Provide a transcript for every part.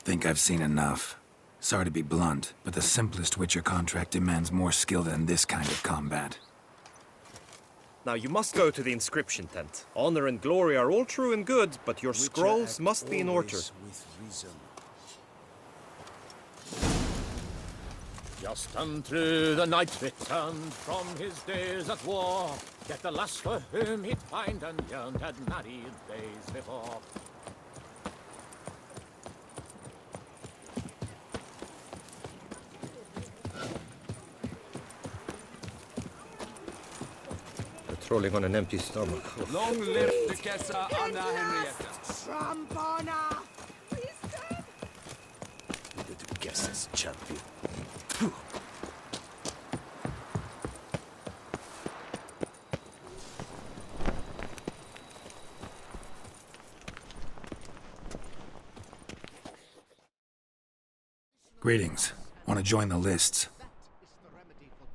Think I've seen enough. Sorry to be blunt, but the simplest Witcher contract demands more skill than this kind of combat. Now you must go to the inscription tent. Honor and glory are all true and good, but your scrolls must be in order. Just unto the knight returned from his days at war, yet the lass for whom he'd pined and yearned had married days before. Trolling on an empty stomach. Long live Duchessa Anna Henrietta. Trampona! The Duchess's champion. Greetings. Want to join the lists?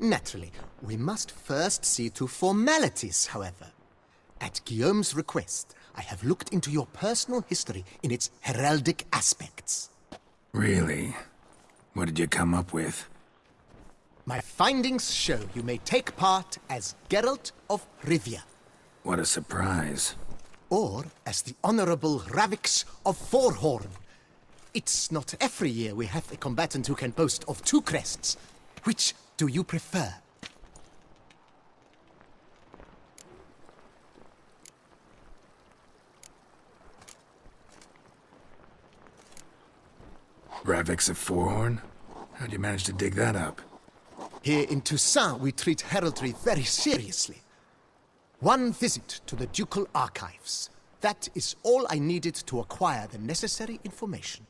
Naturally, we must first see to formalities, however. At Guillaume's request, I have looked into your personal history in its heraldic aspects. Really? What did you come up with? My findings show you may take part as Geralt of Rivia, What a surprise. or as the Honorable Ravix of Forhorn. It's not every year we have a combatant who can boast of 2 crests. Which do you prefer? Ravix of Forhorn? How'd you manage to dig that up? Here in Toussaint, we treat heraldry very seriously. One visit to the Ducal Archives. That is all I needed to acquire the necessary information.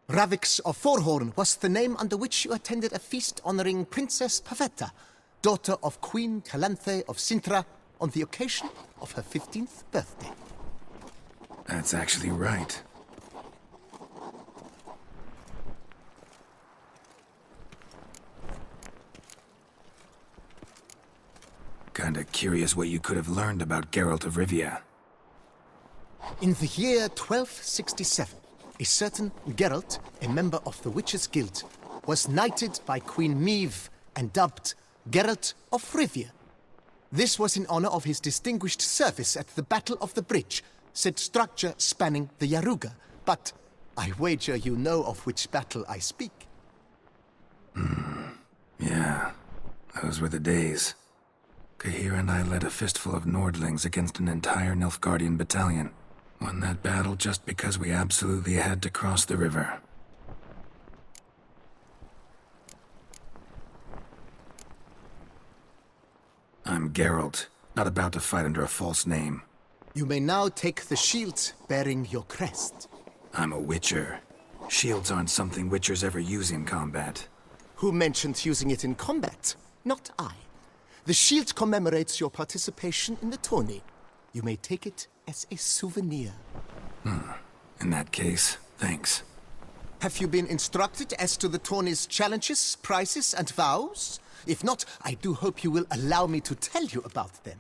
Ravix of Forhorn was the name under which you attended a feast honoring Princess Pavetta, daughter of Queen Calanthe of Sintra, on the occasion of her 15th birthday. That's actually right. Kinda curious what you could have learned about Geralt of Rivia. In the year 1267, a certain Geralt, a member of the Witches' Guild, was knighted by Queen Meve and dubbed Geralt of Rivia. This was in honor of his distinguished service at the Battle of the Bridge, said structure spanning the Yaruga. But I wager you know of which battle I speak. Yeah, those were the days. Cahir and I led a fistful of Nordlings against an entire Nilfgaardian battalion. Won that battle just because we absolutely had to cross the river. I'm Geralt, not about to fight under a false name. You may now take the shield bearing your crest. I'm a Witcher. Shields aren't something Witchers ever use in combat. Who mentioned using it in combat? Not I. The shield commemorates your participation in the tourney. You may take it as a souvenir. In that case, thanks. Have you been instructed as to the tourney's challenges, prizes, and vows? If not, I do hope you will allow me to tell you about them.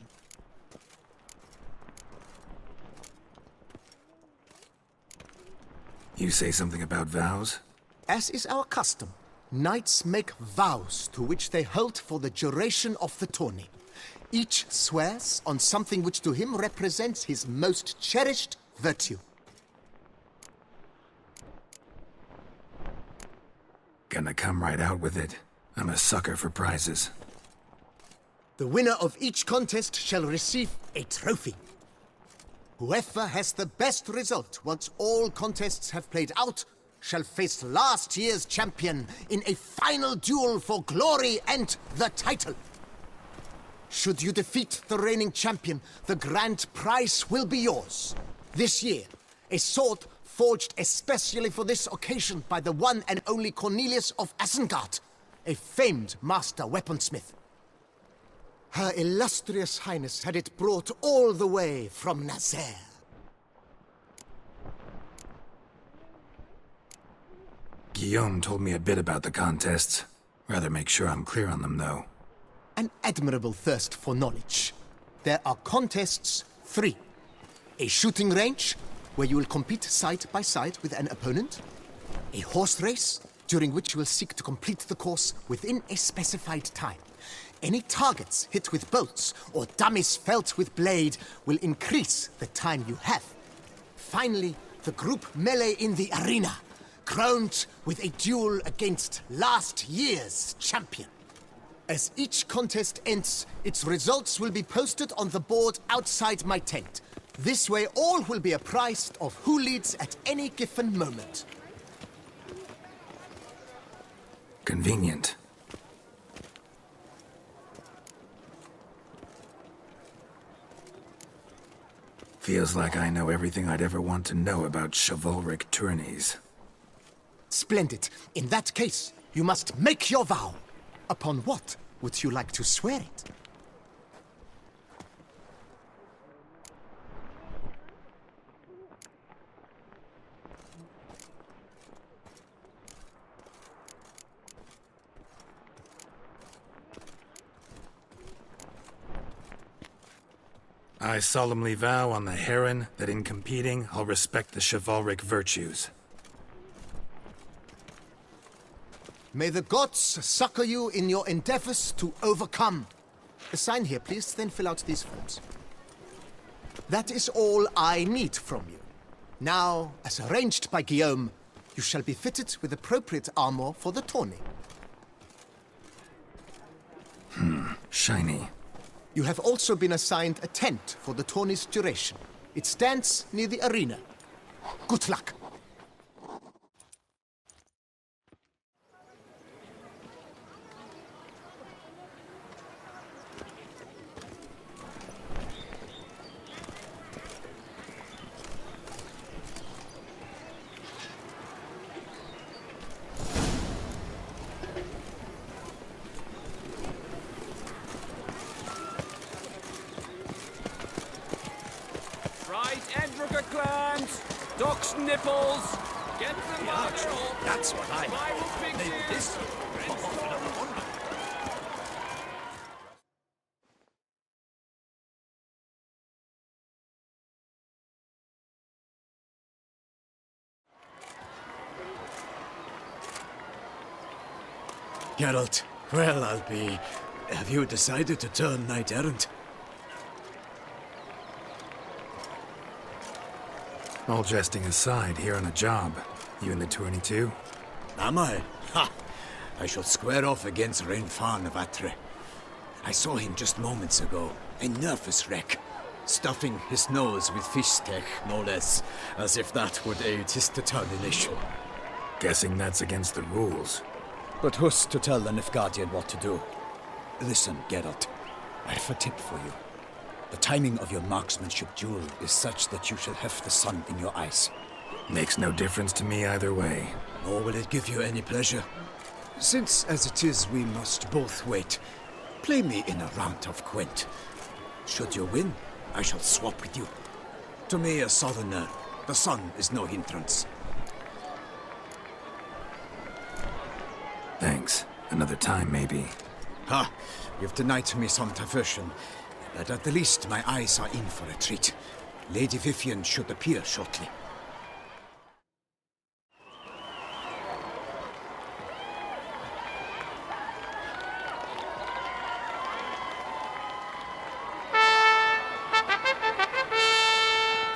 You say something about vows? As is our custom, knights make vows to which they hold for the duration of the tourney. Each swears on something which to him represents his most cherished virtue. Gonna come right out with it. I'm a sucker for prizes. The winner of each contest shall receive a trophy. Whoever has the best result once all contests have played out shall face last year's champion in a final duel for glory and the title. Should you defeat the reigning champion, the grand prize will be yours. This year, a sword forged especially for this occasion by the one and only Cornelius of Isengard, a famed master weaponsmith. Her illustrious highness had it brought all the way from Nazaire. Guillaume told me a bit about the contests. Rather make sure I'm clear on them, though. An admirable thirst for knowledge. There are contests 3. A shooting range, where you will compete side by side with an opponent. A horse race, during which you will seek to complete the course within a specified time. Any targets hit with bolts or dummies felt with blade will increase the time you have. Finally, the group melee in the arena, crowned with a duel against last year's champion. As each contest ends, its results will be posted on the board outside my tent. This way all will be apprised of who leads at any given moment. Convenient. Feels like I know everything I'd ever want to know about chivalric tourneys. Splendid. In that case, you must make your vow. Upon what would you like to swear it? I solemnly vow on the Heron that in competing, I'll respect the chivalric virtues. May the gods succor you in your endeavors to overcome. Sign here, please, then fill out these forms. That is all I need from you. Now, as arranged by Guillaume, you shall be fitted with appropriate armor for the tourney. Shiny. You have also been assigned a tent for the tourney's duration. It stands near the arena. Good luck. Right, Endrugger clans, ducks nipples, get them on the rope. That's what I Bible pictures. Geralt, well, I'll be... Have you decided to turn knight-errant? All jesting aside, here on a job. You in the tourney too? Am I? Ha! I shall square off against Rainfan of Atre. I saw him just moments ago. A nervous wreck. Stuffing his nose with fish steak, no less. As if that would aid his determination. Guessing that's against the rules. But who's to tell the Nilfgaardian what to do? Listen, Geralt. I have a tip for you. The timing of your marksmanship duel is such that you shall have the sun in your eyes. Makes no difference to me either way. Nor will it give you any pleasure. Since, as it is, we must both wait, play me in a round of Gwent. Should you win, I shall swap with you. To me, a southerner, the sun is no hindrance. Thanks. Another time, maybe. Ha! You've denied me some diversion, but at the least my eyes are in for a treat. Lady Vivian should appear shortly.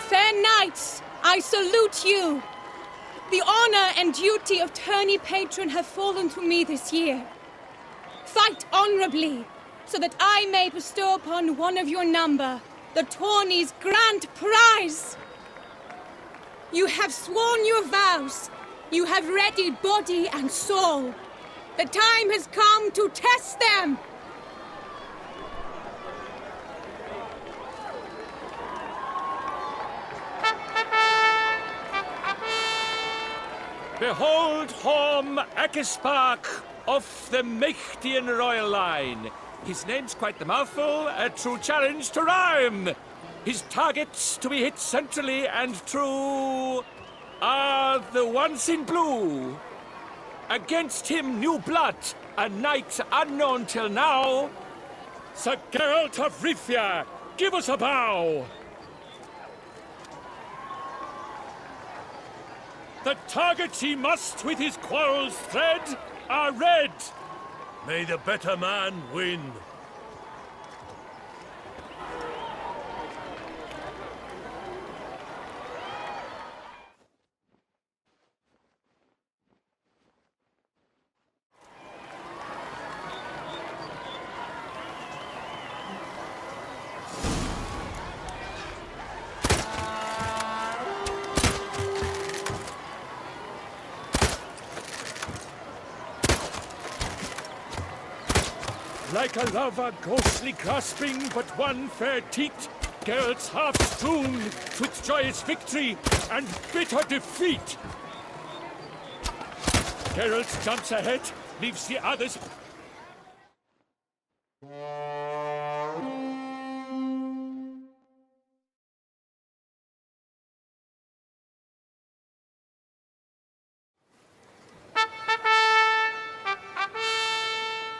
Fair knights, I salute you. The honor and duty of tourney patron have fallen to me this year. Fight honorably, so that I may bestow upon one of your number the tourney's grand prize. You have sworn your vows. You have readied body and soul. The time has come to test them. Behold Horm Akispark of the Mechtian royal line. His name's quite the mouthful, a true challenge to rhyme. His targets to be hit centrally and true are the ones in blue. Against him new blood, a knight unknown till now. Sir Geralt of Rivia, give us a bow. The targets he must with his quarrels thread are red. May the better man win. Like a lover ghostly grasping but one fair teat, Geralt's half strewn with joyous victory and bitter defeat. Geralt jumps ahead, leaves the others.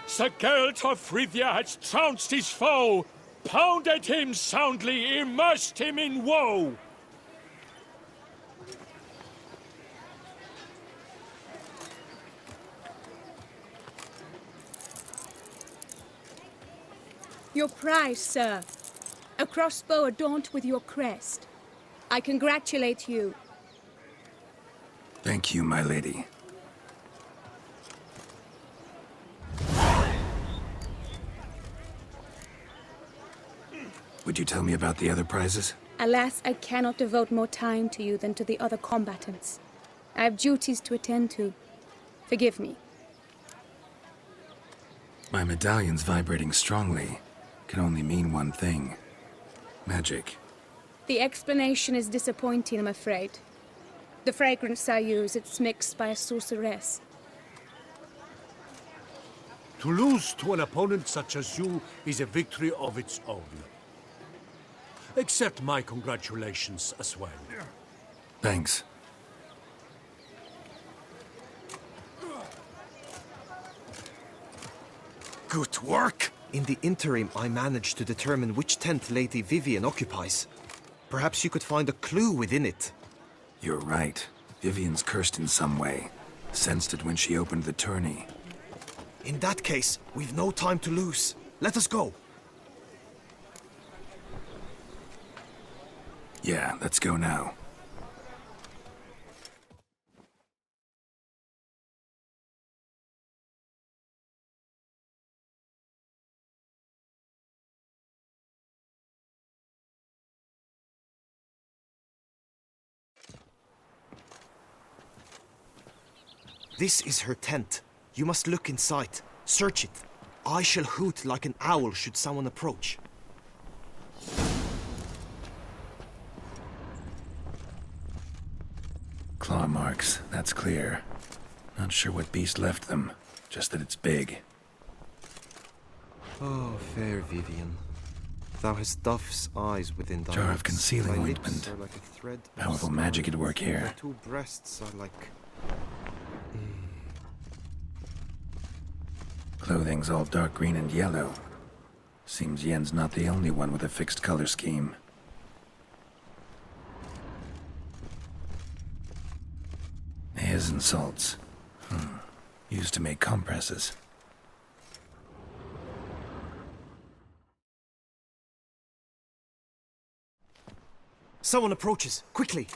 Sir Geralt of Rivia has trounced his foe, pounded him soundly, immersed him in woe. Your prize, sir. A crossbow adorned with your crest. I congratulate you. Thank you, my lady. Would you tell me about the other prizes? Alas, I cannot devote more time to you than to the other combatants. I have duties to attend to. Forgive me. My medallion's vibrating strongly. Can only mean one thing. Magic. The explanation is disappointing, I'm afraid. The fragrance I use, it's mixed by a sorceress. To lose to an opponent such as you is a victory of its own. Accept my congratulations as well. Thanks. Good work! In the interim, I managed to determine which tent Lady Vivian occupies. Perhaps you could find a clue within it. You're right. Vivian's cursed in some way. Sensed it when she opened the tourney. In that case, we've no time to lose. Let us go. Yeah, let's go now. This is her tent. You must look inside. Search it. I shall hoot like an owl should someone approach. Claw marks, that's clear. Not sure what beast left them, just that it's big. Oh, fair Vivian. Thou hast dove's eyes within thy Jar of lips. concealing Thy ointment. lips are like a thread of Powerful magic at work here. Thy two breasts are like... Clothing's all dark green and yellow. Seems Yen's not the only one with a fixed color scheme. His and salts. Used to make compresses. Someone approaches. Quickly!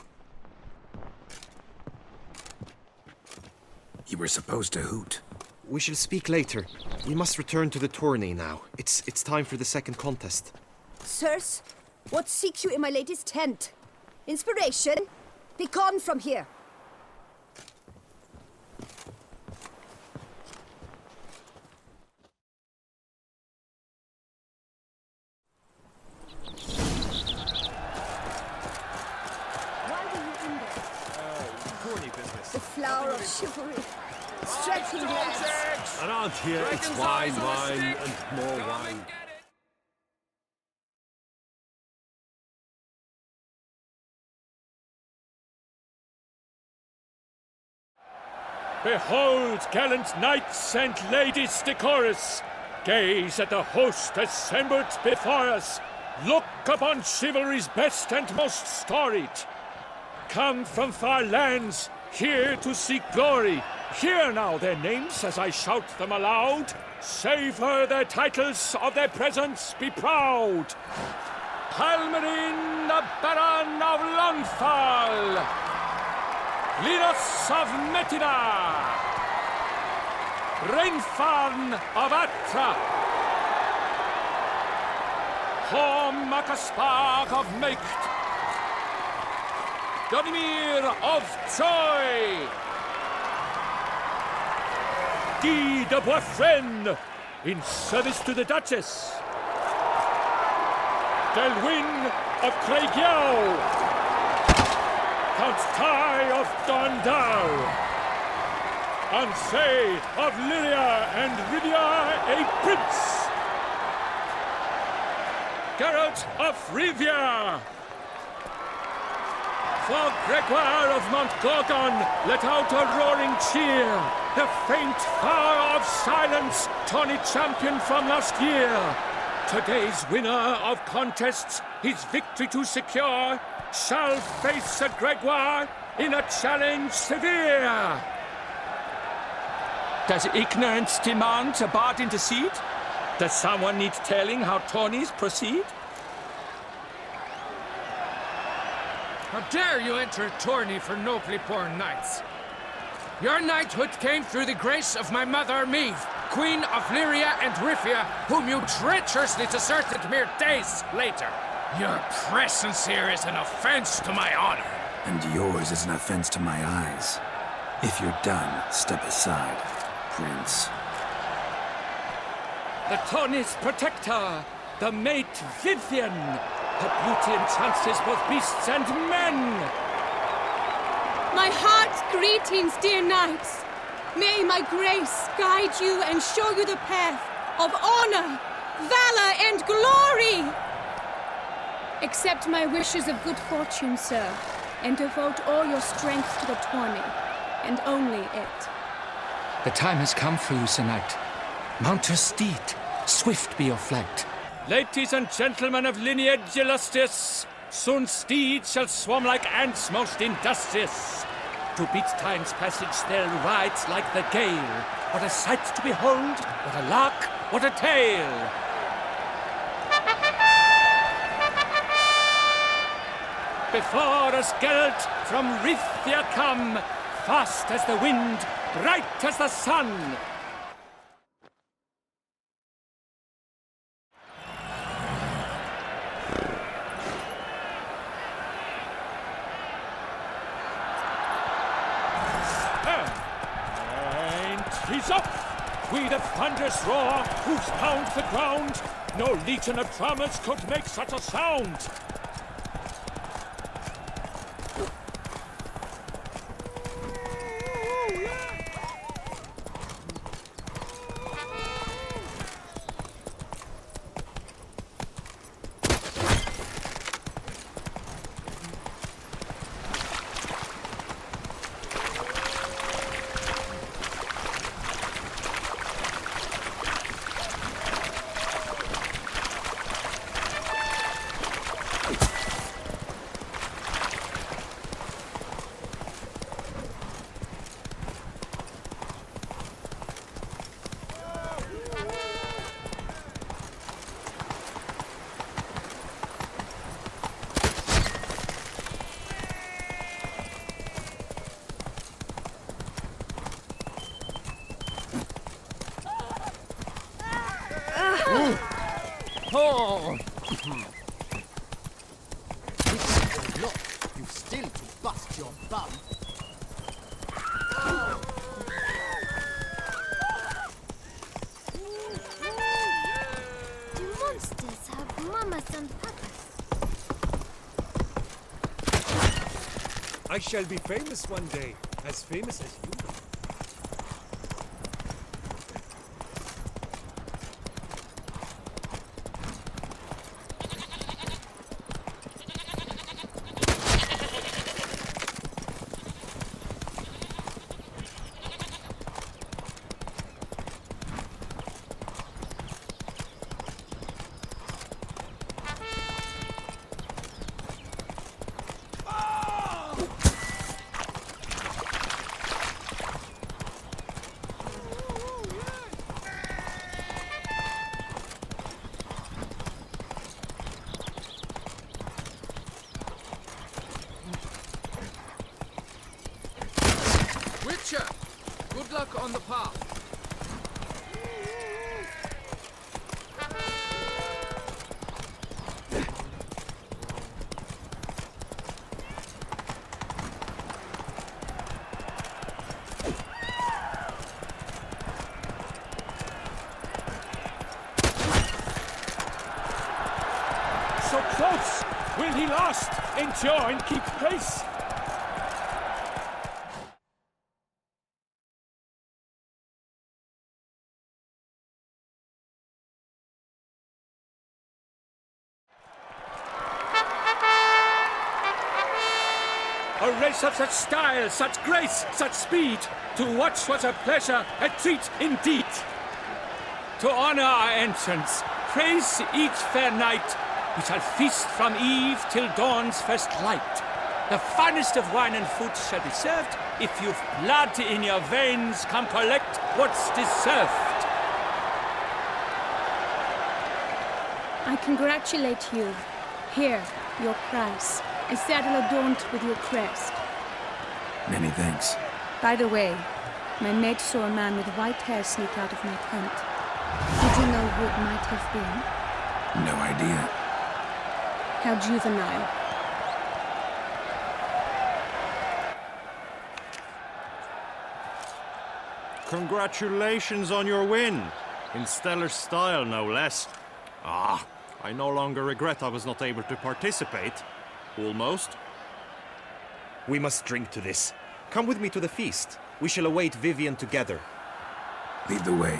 You were supposed to hoot. We shall speak later. We must return to the tourney now. It's time for the second contest. Sirs, what seeks you in my lady's tent? Inspiration? Be gone from here! The flower of chivalry. Striking glance. Around here, it's wine, wine, and more wine. Behold, gallant knights and ladies decorous, gaze at the host assembled before us. Look upon chivalry's best and most storied. Come from far lands, here to seek glory. Hear now their names as I shout them aloud. Savor their titles, of their presence be proud. Palmerin, the Baron of Lonfal. Linus of Metina. Reinfarn of Atra. Horm Akaspar of Meikt. Donimir of Troy. Guy de Boisfren, in service to the Duchess. Delwyn of Craigiau. Count Tai of Dondal. Ansay of Lyria and Rivia a prince. Geralt of Rivia. For Gregoire of Montgorgon, let out a roaring cheer. The faint fire of silence, tawny champion from last year. Today's winner of contests, his victory to secure, shall face Sir Gregoire in a challenge severe. Does ignorance demand a bard intercede? Does someone need telling how tourneys proceed? How dare you enter a tourney for nobly born knights? Your knighthood came through the grace of my mother, Meve, Queen of Lyria and Rifia, whom you treacherously deserted mere days later. Your presence here is an offense to my honor. And yours is an offense to my eyes. If you're done, step aside, Prince. The tourney's protector, the mate Vivian. Her beauty entrances both beasts and men. My heart's greetings, dear knights. May my grace guide you and show you the path of honor, valor, and glory. Accept my wishes of good fortune, sir, and devote all your strength to the tourney, and only it. The time has come for you, Sir Knight. Mount your steed. Swift be your flight. Ladies and gentlemen of lineage illustrious, soon steeds shall swarm like ants most industrious. To beat time's passage they'll ride like the gale. What a sight to behold, what a lark, what a tale! Before us Geralt from Rithia come, fast as the wind, bright as the sun. He's up! We the thunderous roar, whose pound the ground. No legion of drummers could make such a sound. Oh! Look, you've still to bust your bum. Do monsters have mamas and papas? I shall be famous one day, as famous as you. Archer, good luck on the path. So close! Will he last? Endure and keep pace! A race of such style, such grace, such speed. To watch was a pleasure, a treat indeed. To honor our entrance, praise each fair knight. We shall feast from eve till dawn's first light. The finest of wine and food shall be served. If you've blood in your veins, come collect what's deserved. I congratulate you. Here, your prize. A saddle adorned with your crest. Many thanks. By the way, my mate saw a man with white hair sneak out of my tent. Did you know who it might have been? No idea. How juvenile. Congratulations on your win. In stellar style, no less. Ah, I no longer regret I was not able to participate. Almost. We must drink to this. Come with me to the feast. We shall await Vivian together. Lead the way.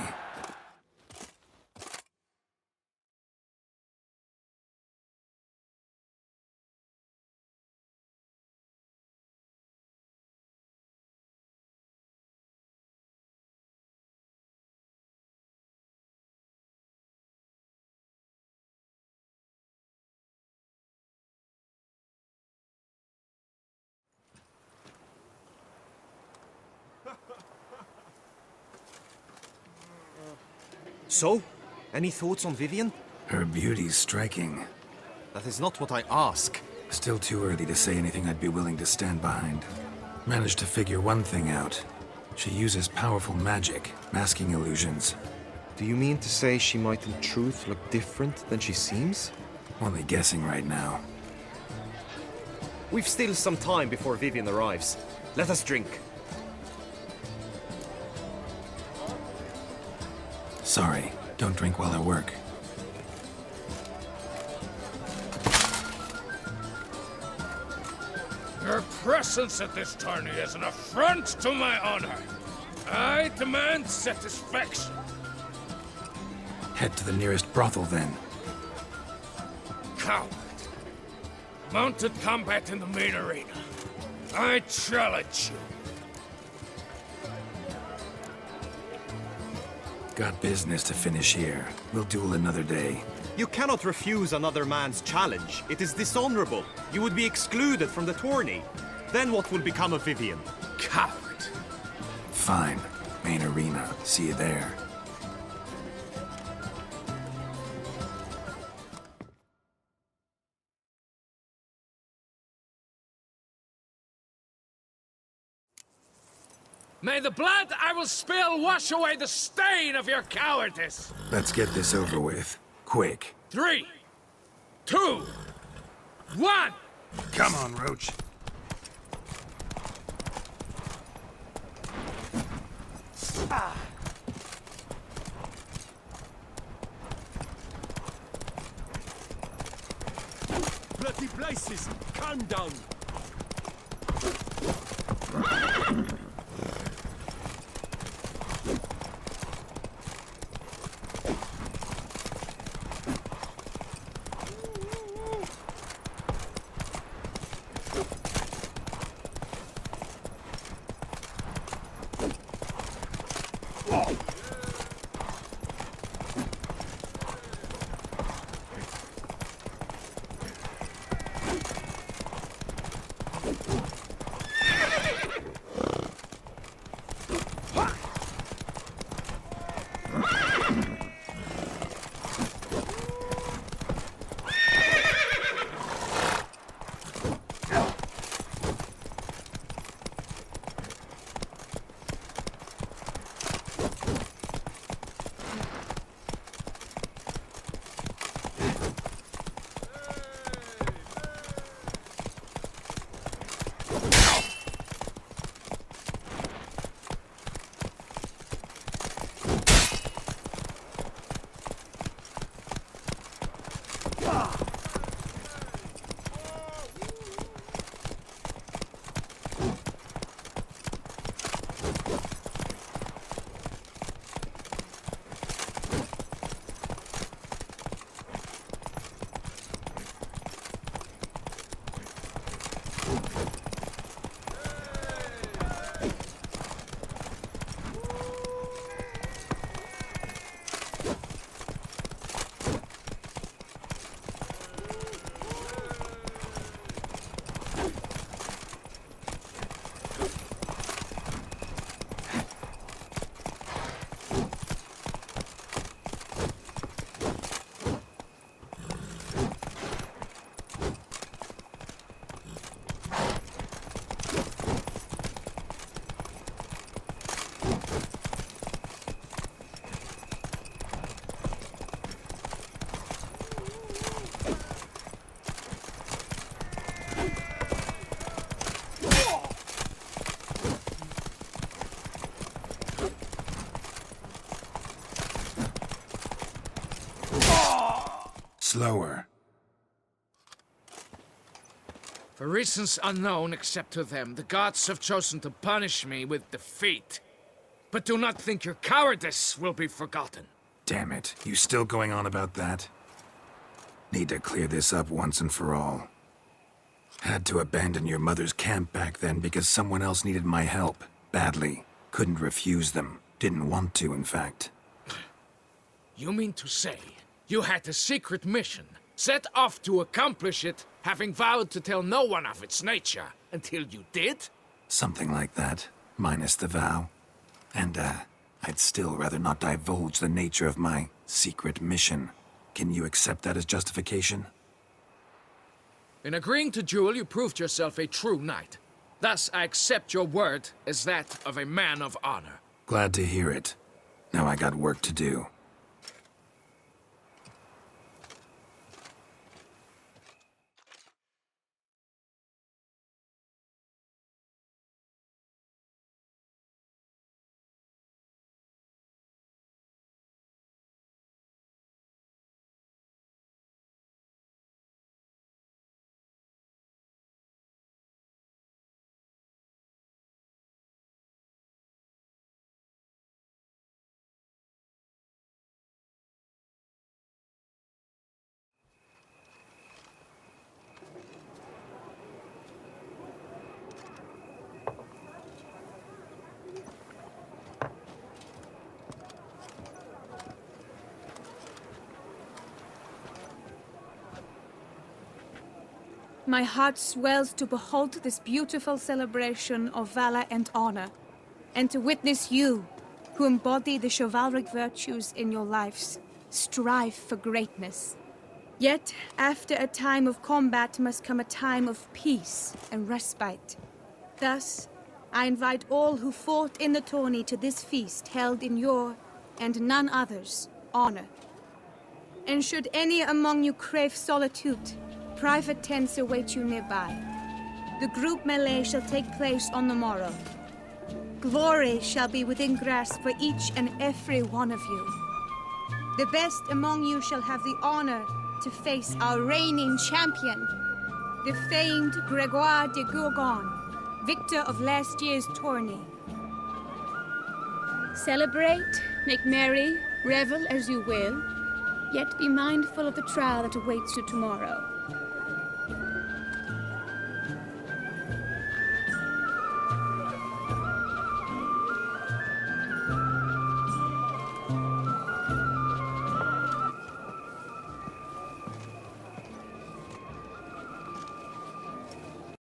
So, any thoughts on Vivian? Her beauty's striking. That is not what I ask. Still too early to say anything I'd be willing to stand behind. Managed to figure one thing out. She uses powerful magic, masking illusions. Do you mean to say she might in truth look different than she seems? Only guessing right now. We've still some time before Vivian arrives. Let us drink. Sorry, don't drink while I work. Your presence at this tourney is an affront to my honor. I demand satisfaction. Head to the nearest brothel then. Coward. Mounted combat in the main arena. I challenge you. Got business to finish here. We'll duel another day. You cannot refuse another man's challenge. It is dishonorable. You would be excluded from the tourney. Then what will become of Vivian? Coward. Fine. Main arena. See you there. May the blood I will spill wash away the stain of your cowardice! Let's get this over with. Quick. 3, 2, 1! Come on, Roach. Bloody places! Calm down! slower. For reasons unknown except to them, the gods have chosen to punish me with defeat. But do not think your cowardice will be forgotten. Damn it, you still going on about that? Need to clear this up once and for all. Had to abandon your mother's camp back then because someone else needed my help. Badly. Couldn't refuse them. Didn't want to, in fact. You mean to say you had a secret mission, set off to accomplish it, having vowed to tell no one of its nature, until you did? Something like that, minus the vow. And, I'd still rather not divulge the nature of my secret mission. Can you accept that as justification? In agreeing to duel, you proved yourself a true knight. Thus, I accept your word as that of a man of honor. Glad to hear it. Now I got work to do. My heart swells to behold this beautiful celebration of valor and honor, and to witness you, who embody the chivalric virtues in your lives, strive for greatness. Yet, after a time of combat must come a time of peace and respite. Thus, I invite all who fought in the tourney to this feast held in your, and none other's, honor. And should any among you crave solitude, private tents await you nearby. The group melee shall take place on the morrow. Glory shall be within grasp for each and every one of you. The best among you shall have the honor to face our reigning champion, the famed Gregoire de Gourgon, victor of last year's tourney. Celebrate, make merry, revel as you will, yet be mindful of the trial that awaits you tomorrow.